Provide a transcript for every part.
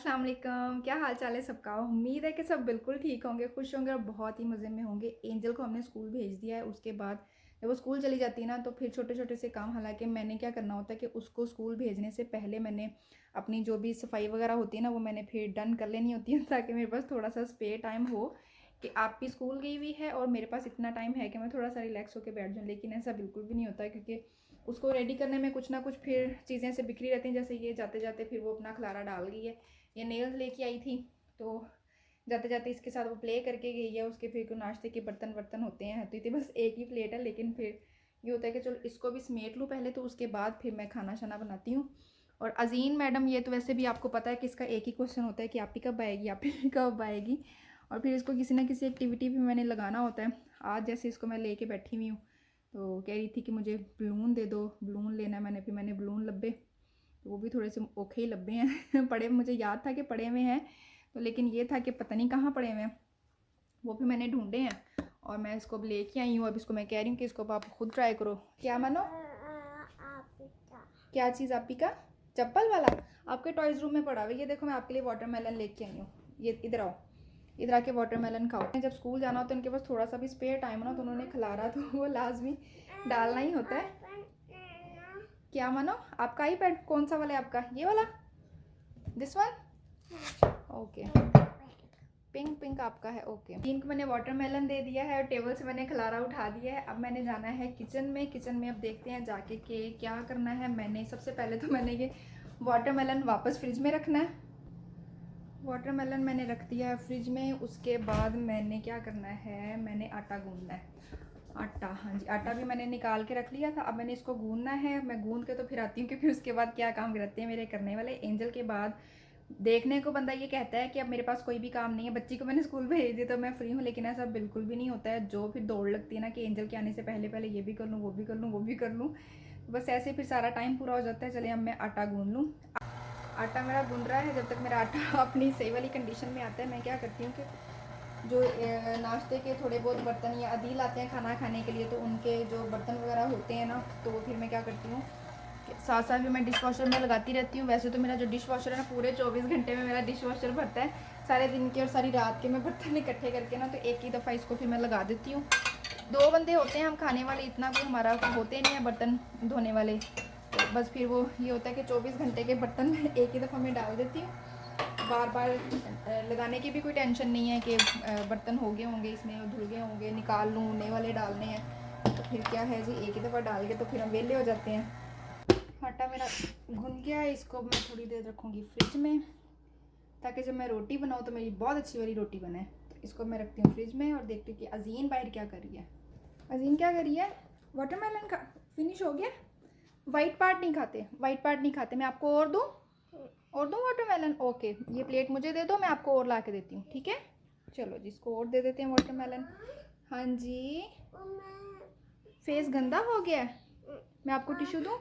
अस्सलाम वालेकुम। क्या हाल चाल है सबका। उम्मीद है कि सब बिल्कुल ठीक होंगे, खुश होंगे और बहुत ही मज़े में होंगे। एंजल को हमने स्कूल भेज दिया है। उसके बाद जब वो स्कूल चली जाती है ना, तो फिर छोटे छोटे से काम, हालांकि मैंने क्या करना होता है कि उसको स्कूल भेजने से पहले मैंने अपनी जो भी सफाई वगैरह होती है ना, वो मैंने फिर डन कर लेनी होती है ताकि मेरे पास थोड़ा सा स्पेयर टाइम हो कि आप भी स्कूल गई हुई है और मेरे पास इतना टाइम है कि मैं थोड़ा सा रिलैक्स होकर बैठ जाऊँ। लेकिन ऐसा बिल्कुल भी नहीं होता है, क्योंकि उसको रेडी करने में कुछ ना कुछ फिर चीज़ें से बिखरी रहती हैं। जैसे ये जाते जाते फिर वो अपना खलारा डाल गई है। ये नेल्स लेके आई थी, तो जाते जाते इसके साथ वो प्ले करके गई है। उसके फिर नाश्ते के बर्तन वर्तन होते हैं, तो इतनी बस एक ही प्लेट है, लेकिन फिर ये होता है कि चलो इसको भी समेट लूँ पहले, तो उसके बाद फिर मैं खाना शाना बनाती हूँ। और अजीन मैडम, ये तो वैसे भी आपको पता है कि इसका एक ही क्वेश्चन होता है कि आप ही कब आएगी, आप ही कब आएगी। और फिर इसको किसी ना किसी एक्टिविटी भी मैंने लगाना होता है। आज जैसे इसको मैं लेके बैठी हुई हूँ, तो कह रही थी कि मुझे बलून दे दो, बलून लेना है मैंने। फिर मैंने बलून लब्बे, तो वो भी थोड़े से ओखे ही लब्बे हैं पड़े, मुझे याद था कि पड़े हुए हैं, तो लेकिन ये था कि पता नहीं कहाँ पड़े हुए हैं। वो भी मैंने ढूंढे हैं और मैं इसको अब लेके आई हूँ। अब इसको मैं कह रही हूँ कि इसको आप खुद ट्राई करो। क्या मानो? क्या चीज़ आपी का? चप्पल वाला? आपके टॉयज रूम में पड़ा हुआ है। ये देखो, मैं आपके लिए वाटरमेलन लेके आई हूँ। ये इधर आओ, इधर आके वाटरमेलन खाओ। जब स्कूल जाना हो तो इनके पास थोड़ा सा भी स्पेयर टाइम हो ना, तो उन्होंने खिलारा तो वो लाजमी डालना ही होता है। क्या मानो? आपका आई पैड कौन सा वाला है आपका? ये वाला, this one? Okay, pink pink आपका है। ओके, पिंक मैंने वाटरमेलन दे दिया है और टेबल से मैंने खलारा उठा दिया है। अब मैंने जाना है किचन में। किचन में अब देखते हैं जाके कि क्या करना है। मैंने सबसे पहले तो मैंने ये वाटरमेलन वापस फ्रिज में रखना है। वाटरमेलन मैंने रख दिया है फ्रिज में। उसके बाद मैंने क्या करना है, मैंने आटा गूंदना है। आटा, हाँ जी, आटा भी मैंने निकाल के रख लिया था। अब मैंने इसको गूंदना है। मैं गूंद के तो फिर आती हूँ कि फिर उसके बाद क्या काम रहते हैं मेरे करने वाले। एंजल के बाद देखने को बंदा ये कहता है कि अब मेरे पास कोई भी काम नहीं है, बच्ची को मैंने स्कूल भेज दिया तो मैं फ्री हूँ, लेकिन ऐसा बिल्कुल भी नहीं होता है। जो फिर दौड़ लगती है ना कि एंजल के आने से पहले पहले ये भी कर लूँ, वो भी कर लूँ, वो भी कर लूँ, बस ऐसे फिर सारा टाइम पूरा हो जाता है। चलिए अब मैं आटा गूंद लूँ। आटा मेरा गूंद रहा है। जब तक मेरा आटा अपनी सही वाली कंडीशन में आता है, मैं क्या करती हूँ कि जो नाश्ते के थोड़े बहुत बर्तन या अदील आते हैं खाना खाने के लिए, तो उनके जो बर्तन वगैरह होते हैं ना, तो फिर मैं क्या करती हूँ कि साथ साथ भी मैं डिश वॉशर में लगाती रहती हूँ। वैसे तो मेरा जो डिश वॉशर है ना, पूरे 24 घंटे में मेरा डिश वॉशर भरता है। सारे दिन के और सारी रात के मैं बर्तन इकट्ठे करके ना, तो एक ही दफ़ा इसको फिर मैं लगा देती हूँ। 2 बंदे होते हैं हम खाने वाले, इतना कोई हमारा होते नहीं है बर्तन धोने वाले, तो बस फिर वो ये होता है कि 24 घंटे के बर्तन एक ही दफ़ा मैं डाल देती हूँ। बार बार लगाने की भी कोई टेंशन नहीं है कि बर्तन हो गए होंगे इसमें, धुल गए होंगे, निकाल लूँ, नए वाले डालने हैं। तो फिर क्या है जी, एक ही दफ़ा डाल के तो फिर हम वेले हो जाते हैं। आटा मेरा घुन गया है। इसको मैं थोड़ी देर रखूँगी फ्रिज में, ताकि जब मैं रोटी बनाऊँ तो मेरी बहुत अच्छी वाली रोटी बने। तो इसको मैं रखती हूँ फ्रिज में और देखती हूँ कि अजीन बाहर क्या कर रही है। अजीन क्या कर रही है? वाटरमेलन का फिनिश हो गया। वाइट पार्ट नहीं खाते, वाइट पार्ट नहीं खाते। मैं आपको और दूँ, और दूँ वाटरमेलन? ओके, ये प्लेट मुझे दे दो, मैं आपको और ला के देती हूँ, ठीक है? चलो जिसको और दे देते हैं वाटरमेलन। हाँ जी, फेस गंदा हो गया है, मैं आपको टिश्यू दूँ?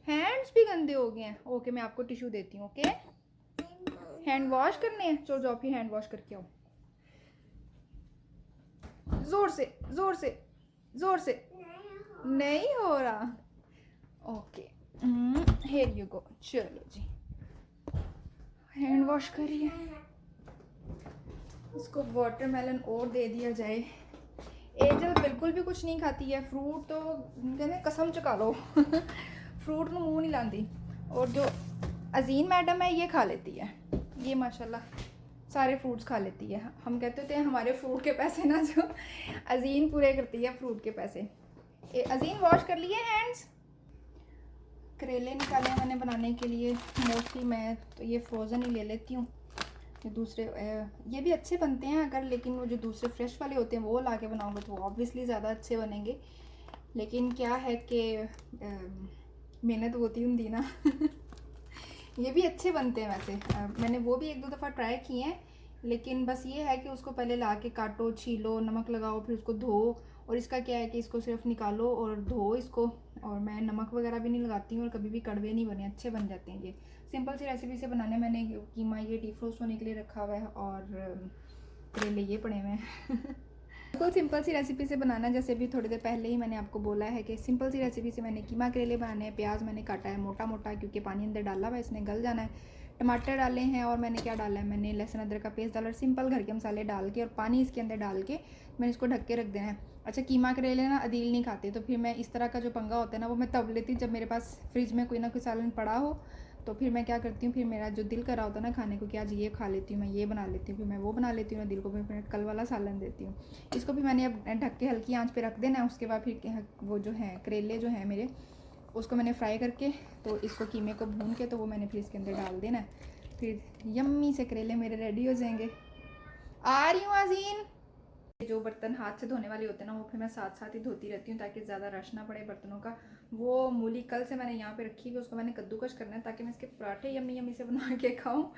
हैंड्स भी गंदे हो गए हैं। ओके, मैं आपको टिश्यू देती हूँ। ओके, हैंड वॉश करने हैं, चलो जाओ फिर हैंड वॉश करके आओ। जोर से, जोर से, जोर से। नहीं हो रहा। Okay, here you go. चलो जी, हैंड वॉश करिए। इसको वाटरमेलन और दे दिया जाए। एंजल बिल्कुल भी कुछ नहीं खाती है। फ्रूट तो कहते कसम चुका लो फ्रूट में मुंह नहीं लाती। और जो अजीन मैडम है ये खा लेती है, ये माशाल्लाह सारे फ्रूट्स खा लेती है। हम कहते थे हमारे फ्रूट के पैसे ना, जो अजीन पूरे करती है फ्रूट के पैसे। अजीन वॉश कर लिए हैंड्स? करेले निकाले मैंने बनाने के लिए। मोस्टली मैं तो ये फ्रोज़न ही ले लेती हूँ। ये दूसरे ये भी अच्छे बनते हैं अगर, लेकिन वो जो दूसरे फ्रेश वाले होते हैं वो ला के बनाओगे तो ऑब्वियसली ज़्यादा अच्छे बनेंगे। लेकिन क्या है कि मेहनत होती होंगी ना ये भी अच्छे बनते हैं वैसे। मैंने वो भी 1-2 दफ़ा ट्राई किए हैं, लेकिन बस ये है कि उसको पहले ला के काटो, छीलो, नमक लगाओ, फिर उसको धो। और इसका क्या है कि इसको सिर्फ निकालो और धो इसको। और मैं नमक वगैरह भी नहीं लगाती हूँ और कभी भी कड़वे नहीं बने, अच्छे बन जाते हैं ये। सिंपल सी रेसिपी से बनाने। मैंने कीमा ये डीप फ्रोस्ट होने के लिए रखा हुआ है और करेले ये पड़े हुए हैं बिल्कुल सिंपल सी रेसिपी से बनाना, जैसे अभी थोड़ी देर पहले ही मैंने आपको बोला है कि सिंपल सी रेसिपी से मैंने कीमा करेले बनाने हैं। प्याज मैंने काटा है मोटा मोटा, क्योंकि पानी अंदर डाला हुआ है, इसने गल जाना है। टमाटर डाले हैं, और मैंने क्या डाला है, मैंने लहसुन अदरक का पेस्ट डाला और सिंपल घर के मसाले डाल के और पानी इसके अंदर डाल के मैंने इसको ढक के रख देना है। अच्छा, कीमा करेले ना अदील नहीं खाते, तो फिर मैं इस तरह का जो पंगा होता है ना, वो मैं तब लेती जब मेरे पास फ्रिज में कोई ना कोई सालन पड़ा हो। तो फिर मैं क्या करती हूँ, फिर मेरा जो दिल कर रहा होता है ना खाने को कि आज ये खा लेती हूँ, मैं ये बना लेती हूँ, फिर मैं वो बना लेती हूँ, ना दिल को फिर कल वाला सालन देती हूँ। इसको भी मैंने अब ढक के हल्की आंच पे रख देना है। उसके बाद फिर वो जो है करेले जो है मेरे, उसको मैंने फ्राई करके, तो इसको कीमे को भून के, तो वो मैंने फिर इसके अंदर डाल देना है। फिर यम्मी से करेले मेरे रेडी हो जाएंगे। आ रही हूँ आज़ीन। जो बर्तन हाथ से धोने वाले होते हैं ना, वो फिर मैं साथ साथ ही धोती रहती हूँ, ताकि ज़्यादा रश ना पड़े बर्तनों का। वो मूली कल से मैंने यहाँ पे रखी हुई, उसको मैंने कद्दूकश करना है, ताकि मैं इसके पराठे यम्मी यम्मी से बना के खाऊँ।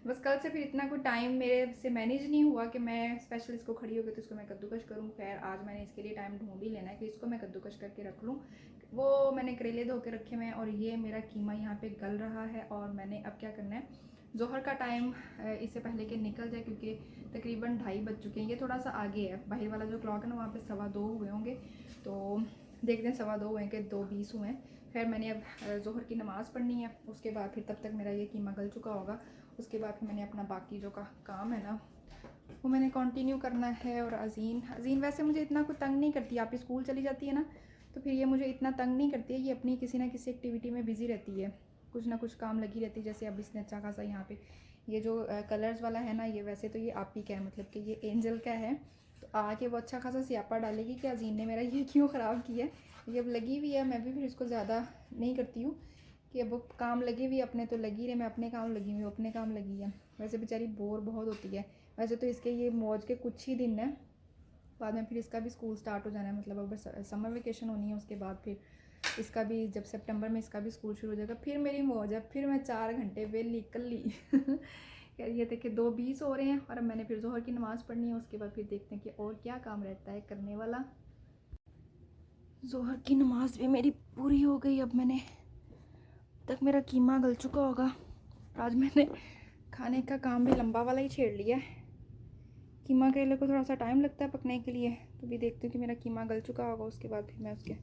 बस कल से फिर इतना कोई टाइम मेरे से मैनेज नहीं हुआ कि मैं स्पेशल इसको खड़ी हो गई तो इसको मैं कद्दूकश करूँ। खैर आज मैंने इसके लिए टाइम ढूंढ ही लेना है कि इसको मैं कद्दूकश करके रख लूँ। वो मैंने करेले धो के रखे हुए हैं, और ये मेरा कीमा यहाँ पे गल रहा है। और मैंने अब क्या करना है, जोहर का टाइम इससे पहले कि निकल जाए, क्योंकि तकरीबन 2:30 बज चुके हैं। ये थोड़ा सा आगे है, बाहर वाला जो क्लॉक है ना, वहाँ पे 2:15 हुए होंगे। तो देखते हैं 2:15 हुए हैं कि 2:20 हुए हैं। खैर मैंने अब जोहर की नमाज़ पढ़नी है, उसके बाद फिर तब तक मेरा ये कीमा गल चुका होगा। उसके बाद फिर मैंने अपना बाकी जो काम है ना, वो मैंने कंटिन्यू करना है। और अजीन वैसे मुझे इतना कोई तंग नहीं करती। आप स्कूल चली जाती है ना, तो फिर ये मुझे इतना तंग नहीं करती है। ये अपनी किसी ना किसी एक्टिविटी में बिज़ी रहती है, कुछ ना कुछ काम लगी रहती है। जैसे अब इसने अच्छा खासा यहाँ पे ये जो कलर्स वाला है ना, ये वैसे तो ये आप ही का है, मतलब कि ये एंजल का है। तो आके वो अच्छा खासा स्यापा डालेगी कि अजीन ने मेरा ये क्यों ख़राब किया है। ये अब लगी हुई है, मैं भी फिर इसको ज़्यादा नहीं करती हूँ कि अब काम लगी हुई अपने, तो लगी रहे, मैं अपने काम लगी हुई हूँ, अपने काम लगी है। वैसे बेचारी बोर बहुत होती है। वैसे तो इसके ये मौज के कुछ ही दिन हैं, बाद में फिर इसका भी स्कूल स्टार्ट हो जाना है। मतलब अगर समर वेकेशन होनी है, उसके बाद फिर इसका भी जब सितंबर में इसका भी स्कूल शुरू हो जाएगा। फिर मेरी मौज है, फिर मैं 4 घंटे वेली कल्ली यार ये देखिए 2:20 हो रहे हैं, और अब मैंने फिर जोहर की नमाज़ पढ़नी है। उसके बाद फिर देखते हैं कि और क्या काम रहता है करने वाला। जोहर की नमाज़ भी मेरी पूरी हो गई। अब मैंने तक मेरा कीमा गल चुका होगा। आज मैंने खाने का काम भी लंबा वाला ही छेड़ लिया है। कीमा करेले को थोड़ा सा टाइम लगता है पकने के लिए, तो भी देखती हूँ कि मेरा कीमा गल चुका होगा। उसके बाद फिर मैं उसके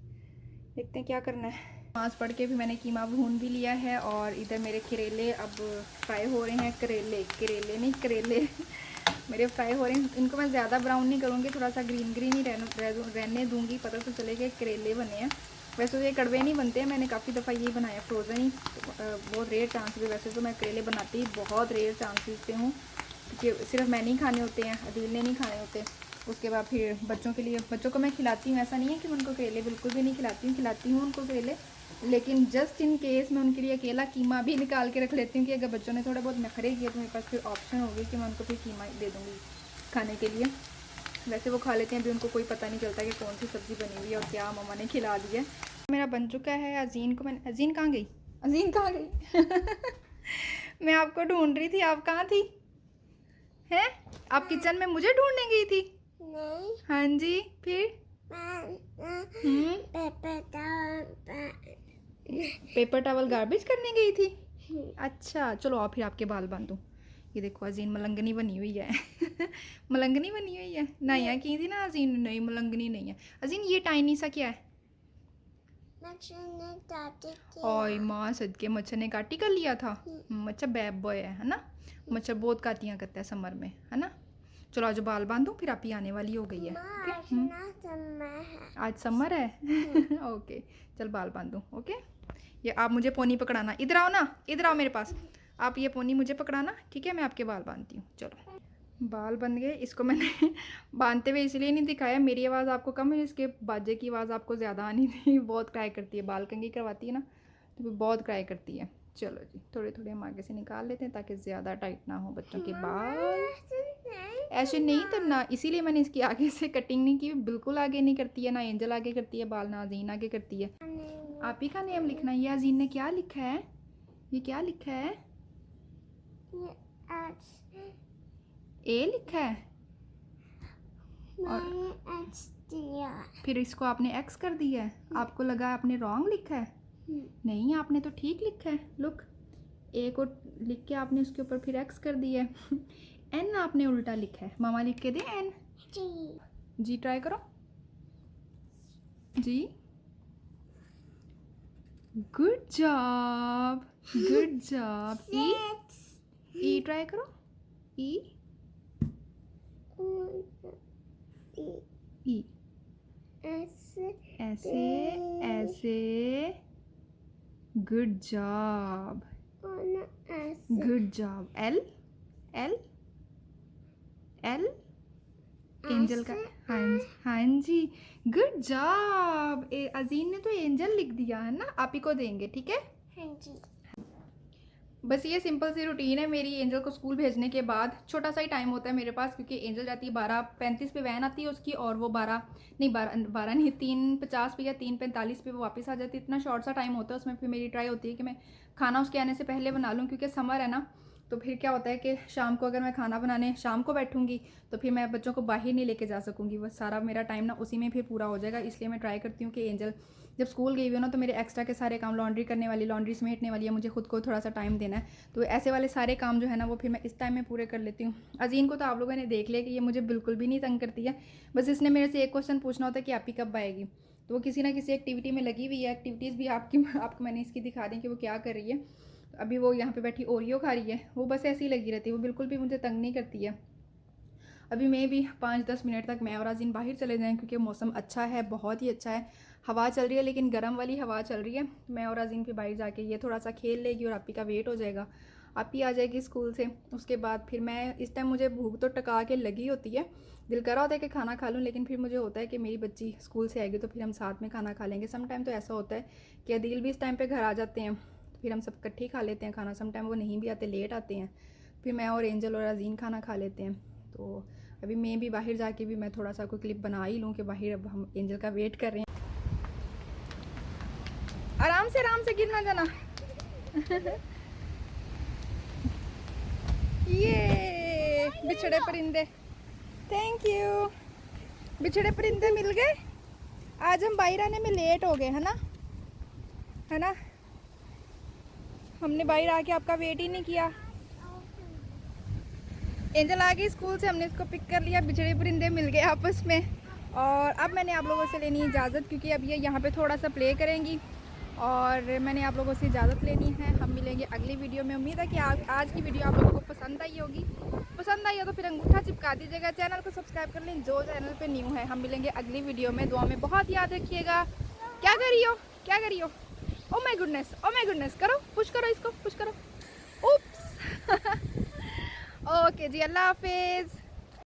देखते हैं क्या करना है। नमाज़ पढ़ के भी मैंने कीमा भून भी लिया है, और इधर मेरे करेले अब फ्राई हो रहे हैं। करेले नहीं करेले मेरे फ्राई हो रहे हैं। इनको मैं ज़्यादा ब्राउन नहीं करूँगी, थोड़ा सा ग्रीन ग्रीन ही रहने दूँगी, पता तो चले कि करेले बने हैं। वैसे तो ये कड़वे नहीं बनते हैं, मैंने काफ़ी दफ़ा ये बनाया फ्रोज़न ही, बहुत रेयर चांस भी। वैसे तो मैं करेले बनाती ही बहुत रेयर चांसेस पे हूँ, क्योंकि सिर्फ मैं नहीं खाने होते हैं, अदील ने नहीं खाने होते। उसके बाद फिर बच्चों के लिए, बच्चों को मैं खिलाती हूँ, ऐसा नहीं है कि मैं उनको करेले बिल्कुल भी नहीं खिलाती हूँ उनको करेले। लेकिन जस्ट इन केस मैं उनके लिए अकेला कीमा भी निकाल के रख लेती हूँ, कि अगर बच्चों ने थोड़े बहुत नखरे किए तो मेरे पास फिर ऑप्शन होगी कि मैं उनको फिर कीमा दे दूँगी खाने के लिए। वैसे वो खा लेते हैं, अभी उनको कोई पता नहीं चलता कि कौन सी सब्ज़ी बनी हुई है और क्या मम्मा ने खिला दी है। मेरा बन चुका है। अजीन को मैंने, अजीन कहाँ गई, अजीन कहाँ गई मैं आपको ढूंढ रही थी, आप कहाँ थी हैं? आप किचन में मुझे ढूंढने गई थी? नहीं। हाँ जी, फिर पेपर टॉवल गार्बेज करने गई थी। अच्छा चलो आओ फिर आपके बाल बांधूं। ये देखो अजीन मलंगनी बनी हुई है मलंगनी बनी हुई है ना, यहाँ की थी ना अजीन, नहीं मलंगनी नहीं है अजीन। ये टाइनी सा क्या है? ओए माँ सदके, मच्छर ने काटी कर लिया था। मच्छर बैड बॉय है ना, मच्छर बहुत काटियाँ करता है समर में, है ना। चलो आज बाल बांधो, फिर आप ही आने वाली हो गई है। आज समर है ओके चल बाल बांधो। ओके ये आप मुझे पोनी पकड़ाना, इधर आओ ना, इधर आओ मेरे पास। आप ये पोनी मुझे पकड़ाना, ठीक है, मैं आपके बाल बांधती हूँ। चलो बाल बन गए। इसको मैंने बांधते हुए इसलिए नहीं दिखाया, मेरी आवाज़ आपको कम है, इसके बाजे की आवाज़ आपको ज़्यादा आनी थी। बहुत क्राई करती है, बाल कंघी करवाती है ना, तो बहुत क्राई करती है। चलो जी थोड़े थोड़े हम आगे से निकाल लेते हैं, ताकि ज़्यादा टाइट ना हो बच्चों के बाल। ऐसे नहीं करना, इसीलिए मैंने इसकी आगे से कटिंग नहीं की। बिल्कुल आगे नहीं करती है, ना एंजल आगे करती है बाल, ना अजीन आगे करती है। आप ही का नेम लिखना है। ये अजीन ने क्या लिखा है, ये क्या लिखा है? ए लिखा है, और फिर इसको आपने एक्स कर दिया है। आपको लगा आपने रॉन्ग लिखा है, नहीं आपने तो ठीक लिखा है। लुक, ए को लिख के आपने उसके ऊपर फिर एक्स कर दिया है एन आपने उल्टा लिखा है। मामा लिख के दे एन। जी ट्राई करो, जी, गुड जॉब, गुड जॉब। ई ट्राई करो, ई, ई, ऐसे, ऐसे, good job, good job. L, L, L, angel का, हाँ जी, हाँ जी, गुड जॉब। अजीन ने तो एंजल लिख दिया है ना, आप ही को देंगे, ठीक है। हाँ जी। बस ये सिंपल सी रूटीन है मेरी एंजल को स्कूल भेजने के बाद। छोटा सा ही टाइम होता है मेरे पास, क्योंकि एंजल जाती है 12:35 पे वैन आती है उसकी, और वो 12 नहीं 3:50 पे या 3:45 पे वो वापस आ जाती है। इतना शॉर्ट सा टाइम होता है उसमें। फिर मेरी ट्राई होती है कि मैं खाना उसके आने से पहले बना लूँ, क्योंकि समर है ना, तो फिर क्या होता है कि शाम को अगर मैं खाना बनाने शाम को बैठूंगी तो फिर मैं बच्चों को बाहर नहीं लेके जा सकूंगी। वो सारा मेरा टाइम ना उसी में फिर पूरा हो जाएगा। इसलिए मैं ट्राई करती हूँ कि एंजल जब स्कूल गई हुई हो ना, तो मेरे एक्स्ट्रा के सारे काम, लॉन्ड्री करने वाली, लॉन्ड्री समेटने वाली है, मुझे खुद को थोड़ा सा टाइम देना है, तो ऐसे वाले सारे काम जो है ना वो फिर मैं इस टाइम में पूरे कर लेती हूँ। अजीन को तो आप लोगों ने देख लिया कि ये मुझे बिल्कुल भी नहीं तंग करती है। बस इसने मेरे से एक क्वेश्चन पूछना होता है कि आप ही कब आएगी, तो वो किसी ना किसी एक्टिविटी में लगी हुई है। एक्टिविटीज़ भी आपको मैंने इसकी दिखा दी कि वो क्या कर रही है। अभी वो यहाँ पे बैठी ओरियो खा रही है, वो बस ऐसी लगी रहती है, वो बिल्कुल भी मुझे तंग नहीं करती है। अभी मैं भी 5-10 मिनट तक मैं और अजीन बाहर चले जाएं, क्योंकि मौसम अच्छा है, बहुत ही अच्छा है। हवा चल रही है, लेकिन गर्म वाली हवा चल रही है। मैं और अजीन फिर बाहर जाके ये थोड़ा सा खेल लेगी और आपी का वेट हो जाएगा। आपी आ जाएगी स्कूल से, उसके बाद फिर मैं इस टाइम मुझे भूख तो टका के लगी होती है, दिल करा होता है कि खाना खा लूँ, लेकिन फिर मुझे होता है कि मेरी बच्ची स्कूल से आएगी तो फिर हम साथ में खाना खा लेंगे। सम टाइम तो ऐसा होता है कि अदील भी इस टाइम पर घर आ जाते हैं, तो फिर हम सब इकट्ठे खा लेते हैं खाना। सम टाइम वो नहीं भी आते, लेट आते हैं, फिर मैं और एंजल और अजीन खाना खा लेते हैं। तो अभी मैं भी बाहर जाके भी मैं थोड़ा सा कोई क्लिप बना ही लूँ कि बाहर अब हम एंजल का वेट कर रहे हैं। आराम से गिर ना जाना। ये बिछड़े परिंदे, थैंक यू। बिछड़े परिंदे मिल गए। आज हम बाहर आने में लेट हो गए, है ना। हमने बाहर आके आपका वेट ही नहीं किया। एंजल आ गई स्कूल से, हमने इसको पिक कर लिया, बिछड़े परिंदे मिल गए आपस में। और अब मैंने आप लोगों से लेनी इजाज़त, क्योंकि अब ये यहाँ पे थोड़ा सा प्ले करेंगी और मैंने आप लोगों से इजाज़त लेनी है। हम मिलेंगे अगली वीडियो में। उम्मीद है कि आज की वीडियो आप लोगों को पसंद आई होगी। पसंद आई हो तो फिर अंगूठा चिपका दीजिएगा, चैनल को सब्सक्राइब कर लें जो चैनल पे न्यू है। हम मिलेंगे अगली वीडियो में, दुआ में बहुत याद रखिएगा। क्या करी हो, ओ माय गुडनेस, करो पुश करो, इसको पुश करो। उप्स। ओके जी, अल्लाह हाफिज़।